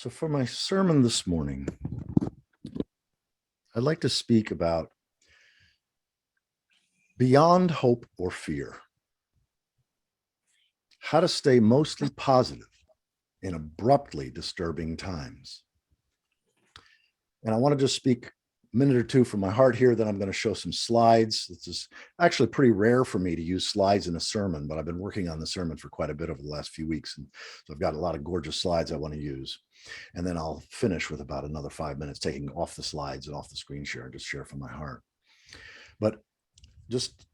So, for my sermon this morning, I'd like to speak about beyond hope or fear, how to stay mostly positive in abruptly disturbing times. And I want to just speak a minute or two from my heart here. Then I'm going to show some slides. This is actually pretty rare for me to use slides in a sermon, but I've been working on the sermon for quite a bit over the last few weeks. And so I've got a lot of gorgeous slides I want to use. And then I'll finish with about another 5 minutes, taking off the slides and off the screen share and just share from my heart. But just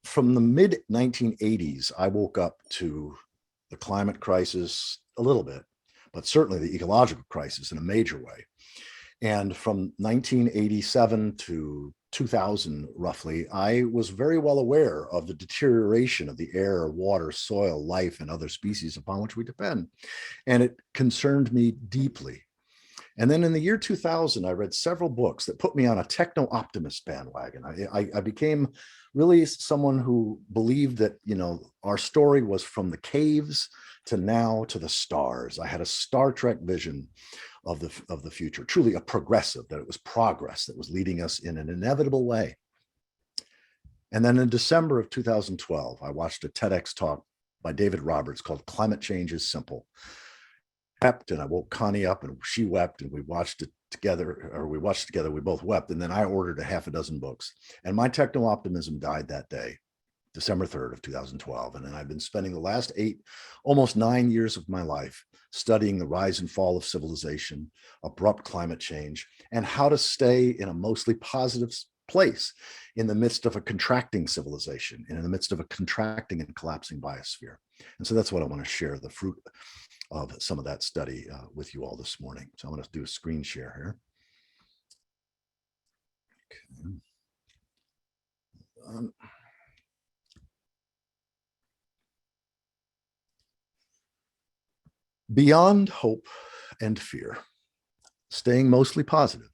from the mid 1980s, I woke up to the climate crisis a little bit, but certainly the ecological crisis in a major way. And from 1987 to 2000, roughly, I was very well aware of the deterioration of the air, water, soil, life, and other species upon which we depend. And it concerned me deeply. And then in the year 2000, I read several books that put me on a techno-optimist bandwagon. I became really someone who believed that, our story was from the caves to now to the stars. I had a Star Trek vision of the future, truly a progressive, that it was progress that was leading us in an inevitable way. And then in December of 2012, I watched a TEDx talk by David Roberts called Climate Change is Simple. Wept, and I woke Connie up and she wept, and we watched it together, we both wept. And then I ordered a half a dozen books, and my techno-optimism died that day, December 3rd of 2012. And then I've been spending the last almost 9 years of my life studying the rise and fall of civilization, abrupt climate change, and how to stay in a mostly positive place in the midst of a contracting civilization, and in the midst of a contracting and collapsing biosphere. And so that's what I want to share, the fruit of some of that study with you all this morning. So I'm going to do a screen share here. Okay. Beyond hope and fear, staying mostly positive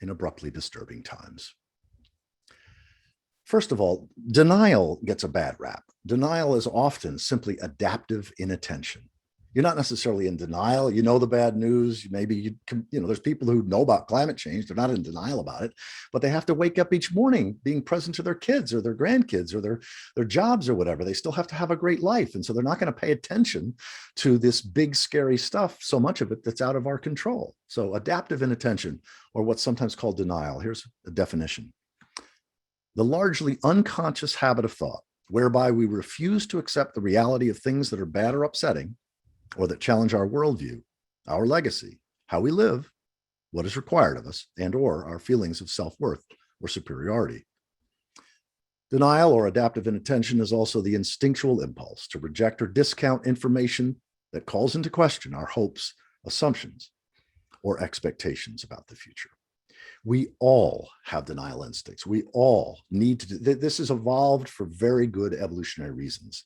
in abruptly disturbing times. First of all, denial gets a bad rap. Denial is often simply adaptive inattention. You're not necessarily in denial. You know the bad news. Maybe there's people who know about climate change. They're not in denial about it, but they have to wake up each morning being present to their kids or their grandkids or their jobs or whatever. They still have to have a great life. And so they're not going to pay attention to this big, scary stuff, so much of it that's out of our control. So adaptive inattention, or what's sometimes called denial. Here's a definition. The largely unconscious habit of thought whereby we refuse to accept the reality of things that are bad or upsetting, or that challenge our worldview, our legacy, how we live, what is required of us, and or our feelings of self-worth or superiority. Denial or adaptive inattention is also the instinctual impulse to reject or discount information that calls into question our hopes, assumptions, or expectations about the future. We all have denial instincts. We all need to do this. Is evolved for very good evolutionary reasons.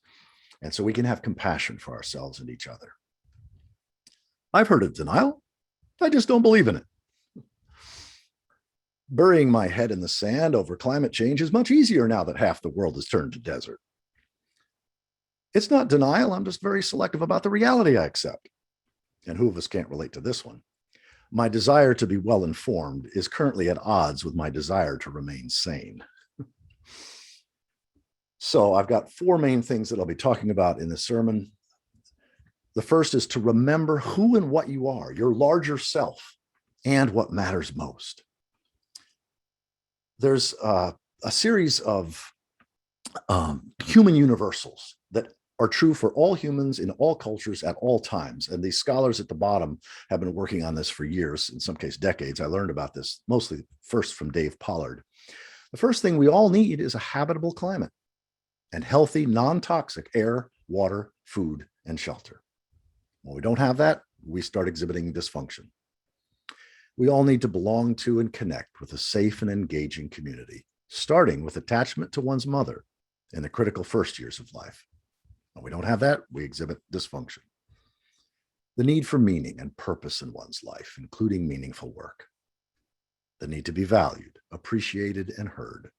And so we can have compassion for ourselves and each other. I've heard of denial. I just don't believe in it. Burying my head in the sand over climate change is much easier now that half the world has turned to desert. It's not denial. I'm just very selective about the reality I accept. And who of us can't relate to this one? My desire to be well informed is currently at odds with my desire to remain sane. So I've got four main things that I'll be talking about in this sermon. The first is to remember who and what you are, your larger self, and what matters most. There's a series of human universals that are true for all humans in all cultures at all times. And these scholars at the bottom have been working on this for years, in some cases decades. I learned about this mostly first from Dave Pollard. The first thing we all need is a habitable climate and healthy, non-toxic air, water, food, and shelter. When we don't have that, we start exhibiting dysfunction. We all need to belong to and connect with a safe and engaging community, starting with attachment to one's mother in the critical first years of life. When we don't have that, we exhibit dysfunction. The need for meaning and purpose in one's life, including meaningful work. The need to be valued, appreciated, and heard.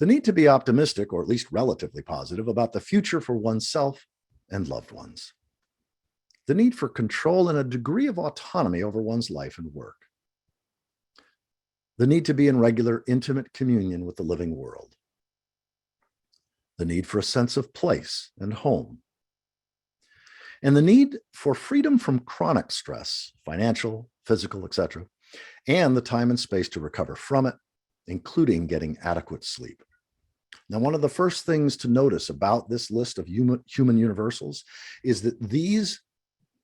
The need to be optimistic, or at least relatively positive, about the future for oneself and loved ones. the need for control and a degree of autonomy over one's life and work, the need to be in regular, intimate communion with the living world, the need for a sense of place and home, and the need for freedom from chronic stress, financial, physical, etc., and the time and space to recover from it, including getting adequate sleep. Now, one of the first things to notice about this list of human universals is that these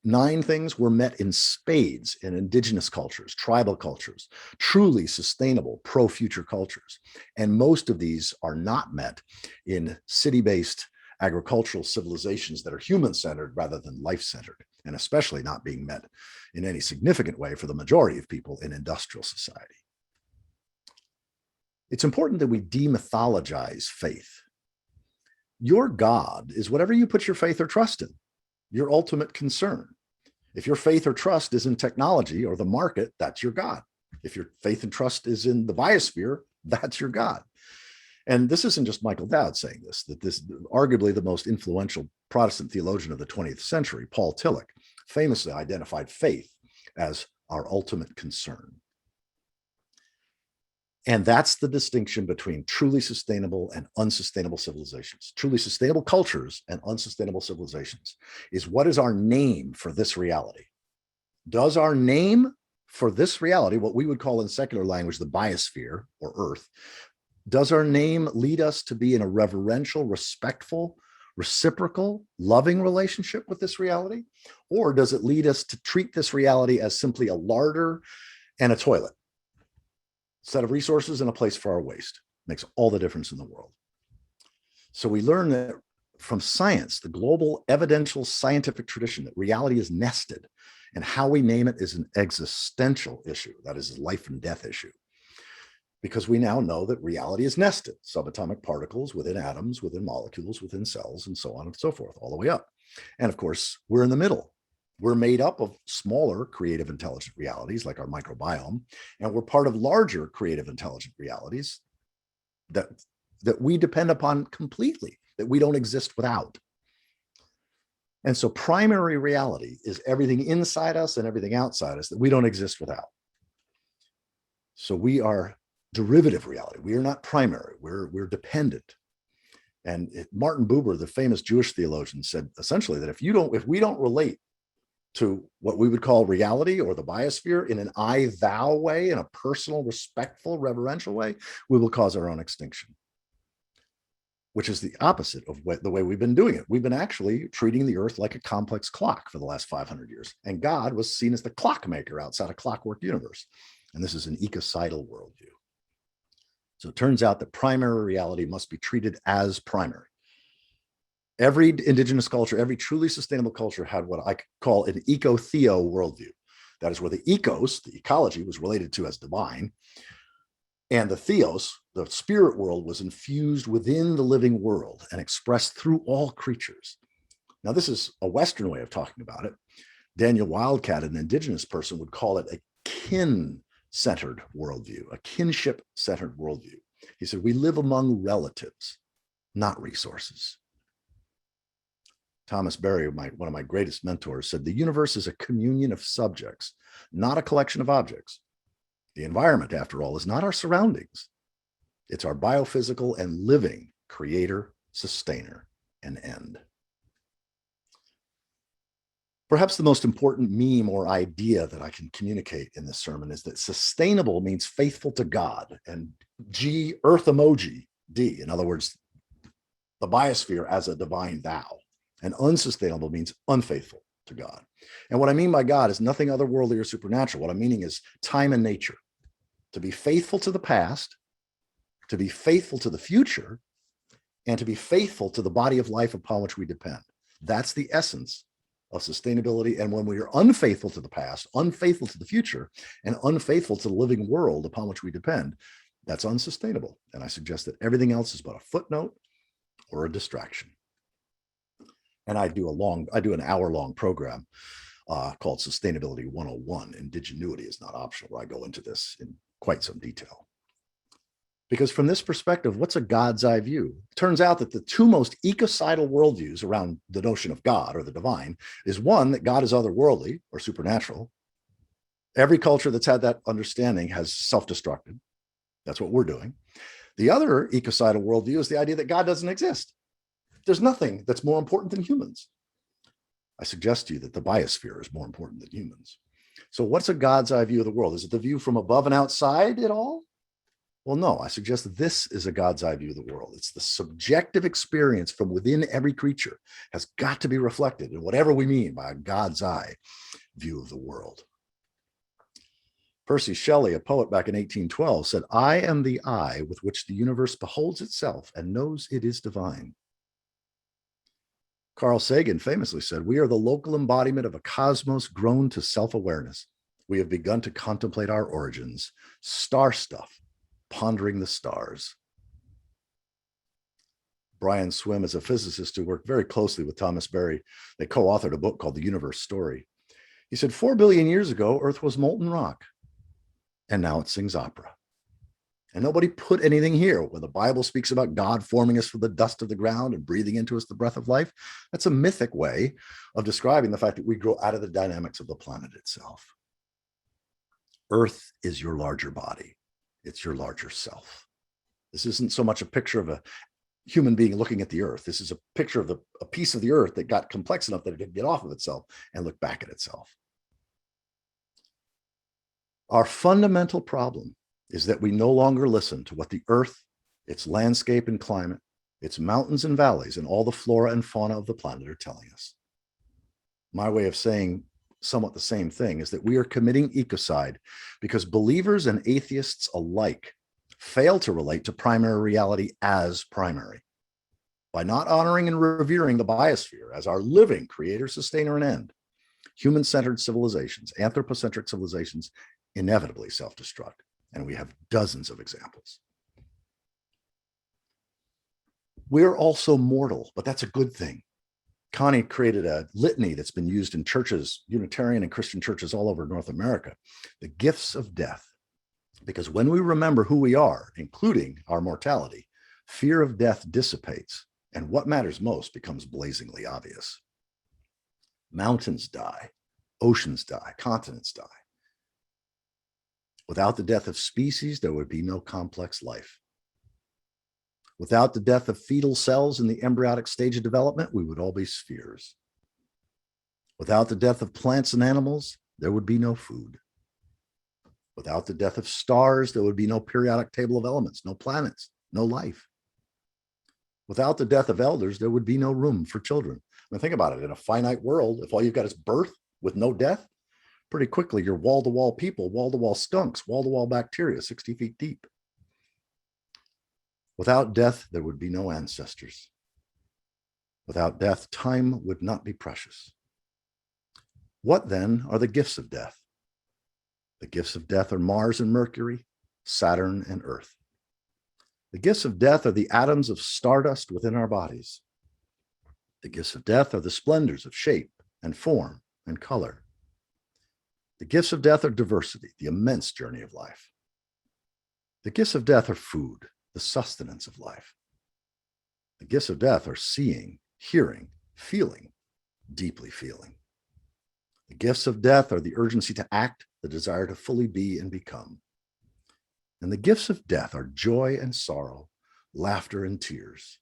9 things were met in spades in indigenous cultures, tribal cultures, truly sustainable pro-future cultures. And most of these are not met in city-based agricultural civilizations that are human-centered rather than life-centered, and especially not being met in any significant way for the majority of people in industrial society. It's important that we demythologize faith. Your God is whatever you put your faith or trust in, your ultimate concern. If your faith or trust is in technology or the market, that's your God. If your faith and trust is in the biosphere, that's your God. And this isn't just Michael Dowd saying this, that this arguably the most influential Protestant theologian of the 20th century, Paul Tillich, famously identified faith as our ultimate concern. And that's the distinction between truly sustainable and unsustainable civilizations. Truly sustainable cultures and unsustainable civilizations is, what is our name for this reality? Does our name for this reality, what we would call in secular language the biosphere or Earth, does our name lead us to be in a reverential, respectful, reciprocal, loving relationship with this reality? Or does it lead us to treat this reality as simply a larder and a toilet? Set of resources and a place for our waste? Makes all the difference in the world. So we learn that from science, the global evidential scientific tradition, that reality is nested, and how we name it is an existential issue. That is a life and death issue. Because we now know that reality is nested, subatomic particles within atoms, within molecules, within cells, and so on and so forth, all the way up. And of course, we're in the middle. We're made up of smaller creative intelligent realities like our microbiome, and we're part of larger creative intelligent realities that we depend upon completely, that we don't exist without. And so primary reality is everything inside us and everything outside us that we don't exist without. So we are derivative reality. We are not primary, we're dependent. And Martin Buber, the famous Jewish theologian, said essentially that if we don't relate to what we would call reality or the biosphere in an I-thou way, in a personal, respectful, reverential way, we will cause our own extinction, which is the opposite of the way we've been doing it. We've been actually treating the earth like a complex clock for the last 500 years. And God was seen as the clockmaker outside a clockwork universe. And this is an ecocidal worldview. So it turns out that primary reality must be treated as primary. Every indigenous culture, every truly sustainable culture had what I call an eco-theo worldview. That is where the ecos, the ecology, was related to as divine, and the theos, the spirit world, was infused within the living world and expressed through all creatures. Now, this is a Western way of talking about it. Daniel Wildcat, an indigenous person, would call it a kin-centered worldview, a kinship-centered worldview. He said, we live among relatives, not resources. Thomas Berry, one of my greatest mentors, said the universe is a communion of subjects, not a collection of objects. The environment, after all, is not our surroundings. It's our biophysical and living creator, sustainer, and end. Perhaps the most important meme or idea that I can communicate in this sermon is that sustainable means faithful to God, and G, earth emoji, D, in other words, the biosphere as a divine thou. And unsustainable means unfaithful to God. And what I mean by God is nothing otherworldly or supernatural. What I'm meaning is time and nature. To be faithful to the past, to be faithful to the future, and to be faithful to the body of life upon which we depend. That's the essence of sustainability. And when we are unfaithful to the past, unfaithful to the future, and unfaithful to the living world upon which we depend, that's unsustainable. And I suggest that everything else is but a footnote or a distraction. And I do an hour-long program called Sustainability 101. Indigenuity is not optional, where I go into this in quite some detail. Because from this perspective, what's a God's eye view? It turns out that the two most ecocidal worldviews around the notion of God or the divine is one, that God is otherworldly or supernatural. Every culture that's had that understanding has self-destructed. That's what we're doing. The other ecocidal worldview is the idea that God doesn't exist. There's nothing that's more important than humans. I suggest to you that the biosphere is more important than humans. So what's a God's eye view of the world? Is it the view from above and outside it all? Well, no, I suggest that this is a God's eye view of the world. It's the subjective experience from within every creature has got to be reflected in whatever we mean by a God's eye view of the world. Percy Shelley, a poet back in 1812, said, "I am the eye with which the universe beholds itself and knows it is divine." Carl Sagan famously said, "We are the local embodiment of a cosmos grown to self-awareness. We have begun to contemplate our origins, star stuff, pondering the stars." Brian Swimme is a physicist who worked very closely with Thomas Berry. They co-authored a book called The Universe Story. He said, 4 billion years ago, Earth was molten rock, and now it sings opera. And nobody put anything here. When the Bible speaks about God forming us from the dust of the ground and breathing into us the breath of life, that's a mythic way of describing the fact that we grow out of the dynamics of the planet itself. Earth is your larger body. It's your larger self. This isn't so much a picture of a human being looking at the earth. This is a picture of a piece of the earth that got complex enough that it could get off of itself and look back at itself. Our fundamental problem is that we no longer listen to what the earth, its landscape and climate, its mountains and valleys, and all the flora and fauna of the planet are telling us. My way of saying somewhat the same thing is that we are committing ecocide because believers and atheists alike fail to relate to primary reality as primary. By not honoring and revering the biosphere as our living creator, sustainer, and end, human-centered civilizations, anthropocentric civilizations, inevitably self-destruct. And we have dozens of examples. We're also mortal, but that's a good thing. Connie created a litany that's been used in churches, Unitarian and Christian churches all over North America, the gifts of death. Because when we remember who we are, including our mortality, fear of death dissipates, and what matters most becomes blazingly obvious. Mountains die, oceans die, continents die. Without the death of species, there would be no complex life. Without the death of fetal cells in the embryonic stage of development, we would all be spheres. Without the death of plants and animals, there would be no food. Without the death of stars, there would be no periodic table of elements, no planets, no life. Without the death of elders, there would be no room for children. I mean, think about it. In a finite world, if all you've got is birth with no death, pretty quickly you're wall-to-wall people, wall-to-wall skunks, wall-to-wall bacteria, 60 feet deep. Without death, there would be no ancestors. Without death, time would not be precious. What then are the gifts of death? The gifts of death are Mars and Mercury, Saturn and Earth. The gifts of death are the atoms of stardust within our bodies. The gifts of death are the splendors of shape and form and color. The gifts of death are diversity, the immense journey of life. The gifts of death are food, the sustenance of life. The gifts of death are seeing, hearing, feeling, deeply feeling. The gifts of death are the urgency to act, the desire to fully be and become. And the gifts of death are joy and sorrow, laughter and tears.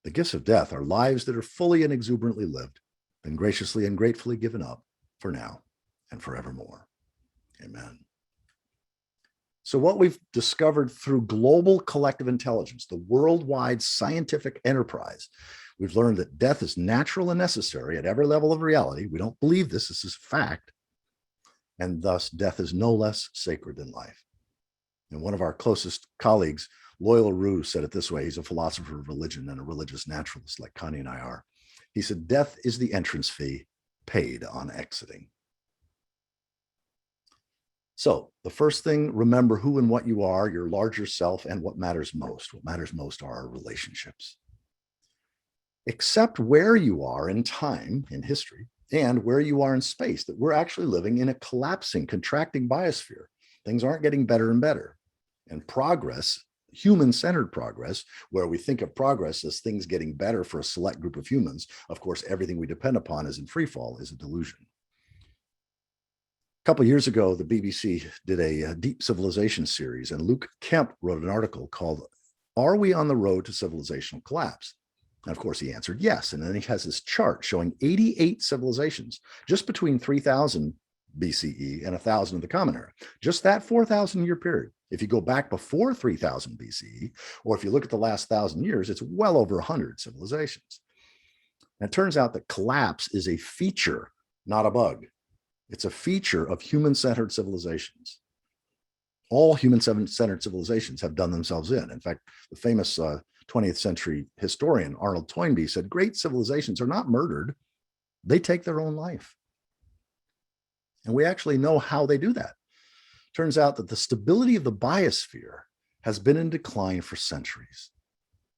The gifts of death are lives that are fully and exuberantly lived, and graciously and gratefully given up for now and forevermore. Amen. So what we've discovered through global collective intelligence, the worldwide scientific enterprise, we've learned that death is natural and necessary at every level of reality. We don't believe this. This is fact. And thus, death is no less sacred than life. And one of our closest colleagues, Loyal Rue, said it this way. He's a philosopher of religion and a religious naturalist like Connie and I are. He said, death is the entrance fee paid on exiting. So the first thing, remember who and what you are, your larger self, and what matters most. What matters most are our relationships. Accept where you are in time, in history, and where you are in space, that we're actually living in a collapsing, contracting biosphere. Things aren't getting better and better. And progress, human-centered progress, where we think of progress as things getting better for a select group of humans, of course, everything we depend upon is in free fall, is a delusion. A couple of years ago, the BBC did a deep civilization series, and Luke Kemp wrote an article called, "Are We on the Road to Civilizational Collapse?" And of course, he answered yes. And then he has this chart showing 88 civilizations just between 3000 BCE and 1000 of the Common Era, just that 4,000 year period. If you go back before 3000 BCE, or if you look at the last 1,000 years, it's well over 100 civilizations. And it turns out that collapse is a feature, not a bug. It's a feature of human-centered civilizations. All human-centered civilizations have done themselves in. In fact, the famous 20th century historian Arnold Toynbee said, great civilizations are not murdered, they take their own life. And we actually know how they do that. Turns out that the stability of the biosphere has been in decline for centuries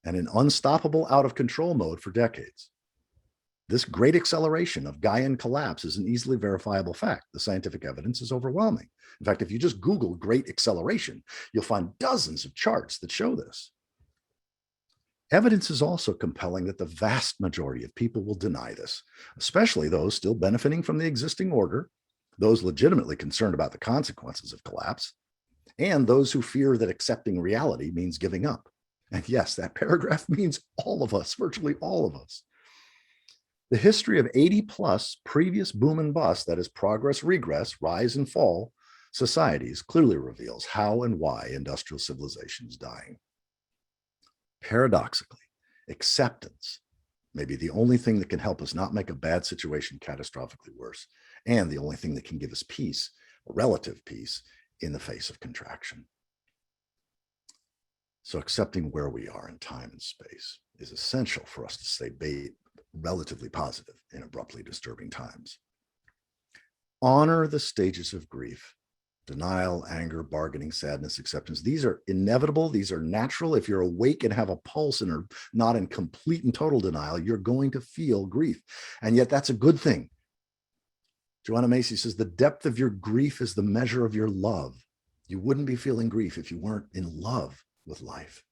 and in unstoppable out of control mode for decades. This great acceleration of Gaian collapse is an easily verifiable fact. The scientific evidence is overwhelming. In fact, if you just Google great acceleration, you'll find dozens of charts that show this. Evidence is also compelling that the vast majority of people will deny this, especially those still benefiting from the existing order, those legitimately concerned about the consequences of collapse, and those who fear that accepting reality means giving up. And yes, that paragraph means all of us, virtually all of us. The history of 80 plus previous boom and bust, that is progress, regress, rise and fall, societies clearly reveals how and why industrial civilization is dying. Paradoxically, acceptance may be the only thing that can help us not make a bad situation catastrophically worse, and the only thing that can give us peace, relative peace, in the face of contraction. So accepting where we are in time and space is essential for us to stay relatively positive in abruptly disturbing times. Honor the stages of grief: denial, anger, bargaining, sadness, acceptance. These are inevitable. These are natural. If you're awake and have a pulse and are not in complete and total denial, you're going to feel grief. And yet that's a good thing. Joanna Macy says, the depth of your grief is the measure of your love. You wouldn't be feeling grief if you weren't in love with life.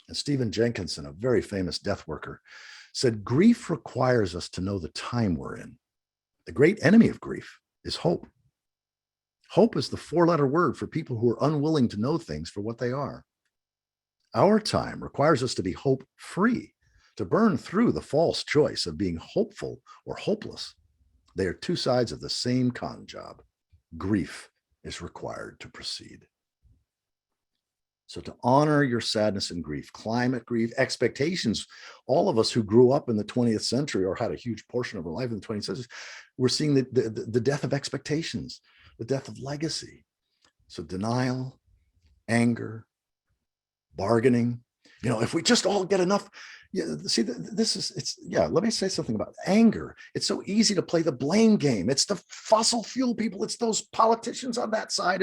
And Stephen Jenkinson, a very famous death worker, said, grief requires us to know the time we're in. The great enemy of grief is hope. Hope is the four-letter word for people who are unwilling to know things for what they are. Our time requires us to be hope-free, to burn through the false choice of being hopeful or hopeless. They are two sides of the same con job. Grief is required to proceed. So to honor your sadness and grief, climate grief, expectations, all of us who grew up in the 20th century or had a huge portion of our life in the 20th century, we're seeing the death of expectations, the death of legacy. So denial, anger, bargaining, if we just all get enough, see, let me say something about anger. It's so easy to play the blame game. It's the fossil fuel people. It's those politicians on that side.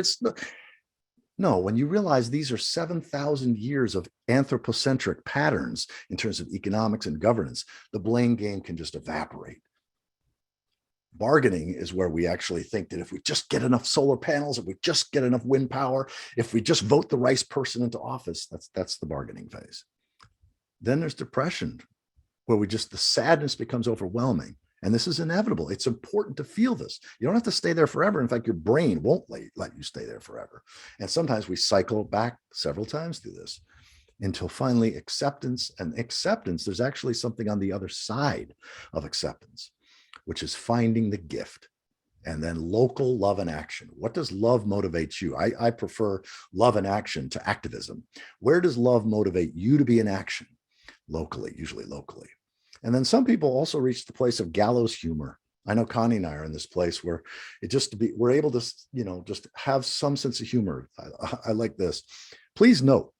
No, when you realize these are 7,000 years of anthropocentric patterns in terms of economics and governance, the blame game can just evaporate. Bargaining is where we actually think that if we just get enough solar panels, if we just get enough wind power, if we just vote the right person into office, that's the bargaining phase. Then there's depression, where the sadness becomes overwhelming. And this is inevitable. It's important to feel this. You don't have to stay there forever. In fact, your brain won't let you stay there forever. And sometimes we cycle back several times through this until finally acceptance. And acceptance, there's actually something on the other side of acceptance, which is finding the gift. And then local love and action. What does love motivate you? I prefer love and action to activism. Where does love motivate you to be in action? Locally, usually locally. And then some people also reach the place of gallows humor. I know Connie and I are in this place where we're able to, just have some sense of humor. I like this. Please note,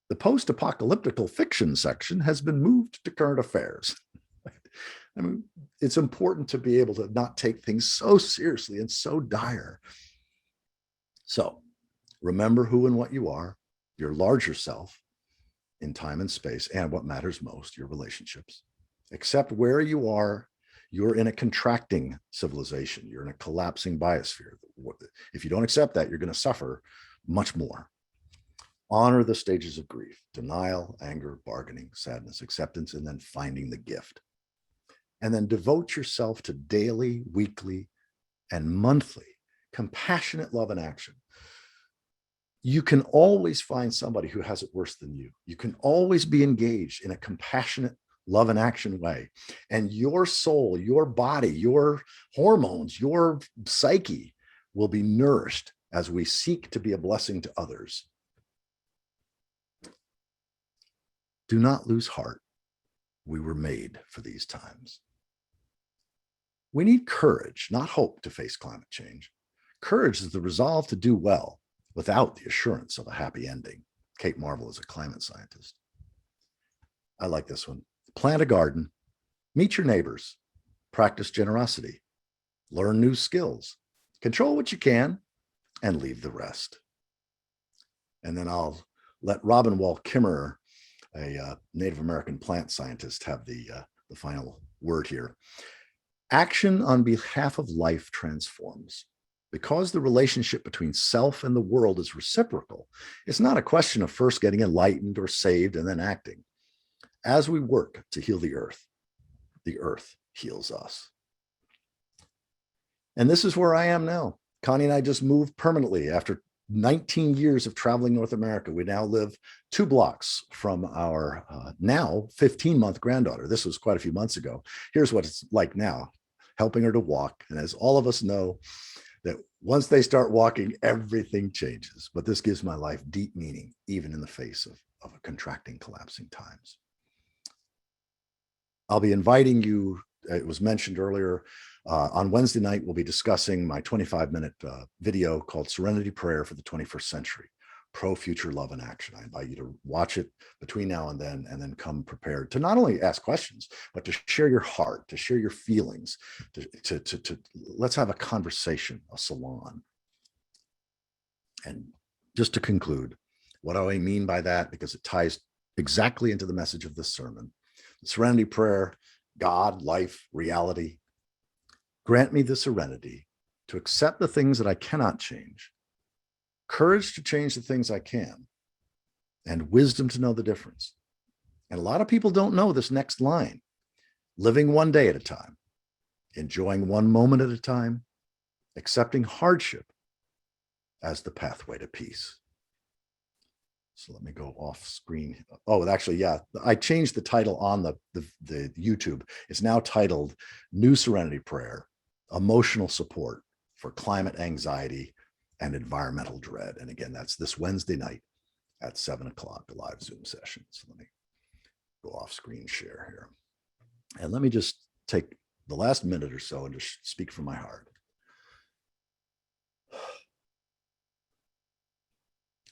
the post-apocalyptical fiction section has been moved to current affairs. I mean, it's important to be able to not take things so seriously and so dire. So remember who and what you are, your larger self in time and space, and what matters most, your relationships. Accept where you are. You're in a contracting civilization. You're in a collapsing biosphere. If you don't accept that, you're going to suffer much more. Honor the stages of grief: denial, anger, bargaining, sadness, acceptance, and then finding the gift. And then devote yourself to daily, weekly, and monthly compassionate love and action. You can always find somebody who has it worse than you. You can always be engaged in a compassionate love and action way. And your soul, your body, your hormones, your psyche will be nourished as we seek to be a blessing to others. Do not lose heart. We were made for these times. We need courage, not hope, to face climate change. Courage is the resolve to do well without the assurance of a happy ending. Kate Marvel is a climate scientist. I like this one. Plant a garden, meet your neighbors, practice generosity, learn new skills, control what you can, and leave the rest. And then I'll let Robin Wall Kimmerer, a Native American plant scientist, have the final word here. Action on behalf of life transforms. Because the relationship between self and the world is reciprocal, it's not a question of first getting enlightened or saved and then acting. As we work to heal the earth heals us. And this is where I am now. Connie and I just moved permanently after 19 years of traveling North America. We now live 2 blocks from our now 15-month granddaughter. This was quite a few months ago. Here's what it's like now, helping her to walk. And as all of us know, that once they start walking, everything changes. But this gives my life deep meaning, even in the face of a contracting, collapsing times. I'll be inviting you, it was mentioned earlier, on Wednesday night, we'll be discussing my 25-minute video called Serenity Prayer for the 21st Century, Pro-Future Love and Action. I invite you to watch it between now and then come prepared to not only ask questions, but to share your heart, to share your feelings, to let's have a conversation, a salon. And just to conclude, what do I mean by that? Because it ties exactly into the message of this sermon. The Serenity Prayer: God, life, reality. Grant me the serenity to accept the things that I cannot change, courage to change the things I can, and wisdom to know the difference. And a lot of people don't know this next line: living one day at a time, enjoying one moment at a time, accepting hardship as the pathway to peace. So let me go off screen. Oh, actually, yeah, I changed the title on the YouTube. It's now titled New Serenity Prayer, Emotional Support for Climate Anxiety and Environmental Dread. And again, that's this Wednesday night at 7 o'clock, a live Zoom session. So let me go off screen share here. And let me just take the last minute or so and just speak from my heart.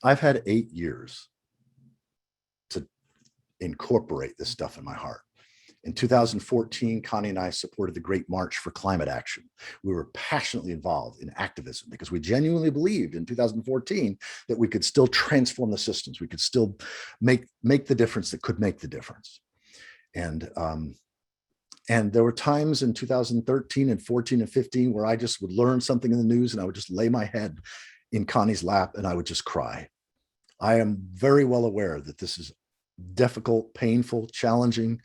I've had 8 years to incorporate this stuff in my heart. In 2014, Connie and I supported the Great March for Climate Action. We were passionately involved in activism because we genuinely believed in 2014 that we could still transform the systems. We could still make the difference that could make the difference. And there were times in 2013 and 14 and 15 where I just would learn something in the news and I would just lay my head in Connie's lap and I would just cry. I am very well aware that this is difficult, painful, challenging,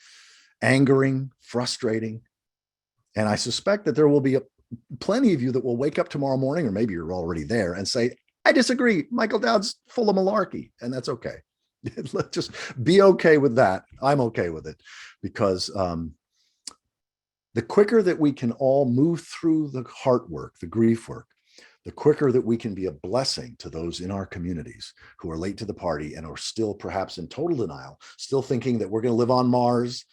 angering, frustrating. And I suspect that there will be plenty of you that will wake up tomorrow morning, or maybe you're already there, and say, I disagree. Michael Dowd's full of malarkey. And that's okay. Let's just be okay with that. I'm okay with it, because the quicker that we can all move through the heart work, the grief work, the quicker that we can be a blessing to those in our communities who are late to the party and are still perhaps in total denial, still thinking that we're going to live on Mars,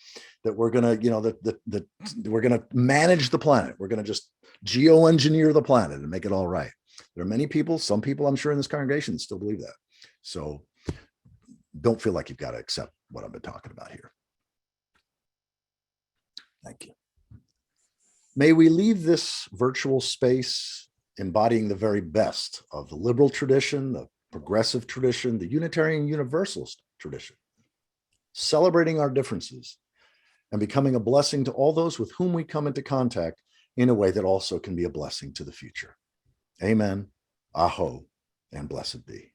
that we're going to, that we're going to manage the planet. We're going to just geoengineer the planet and make it all right. There are many people, some people I'm sure in this congregation still believe that. So don't feel like you've got to accept what I've been talking about here. Thank you. May we leave this virtual space embodying the very best of the liberal tradition, the progressive tradition, the Unitarian Universalist tradition, celebrating our differences and becoming a blessing to all those with whom we come into contact in a way that also can be a blessing to the future. Amen, aho, and blessed be.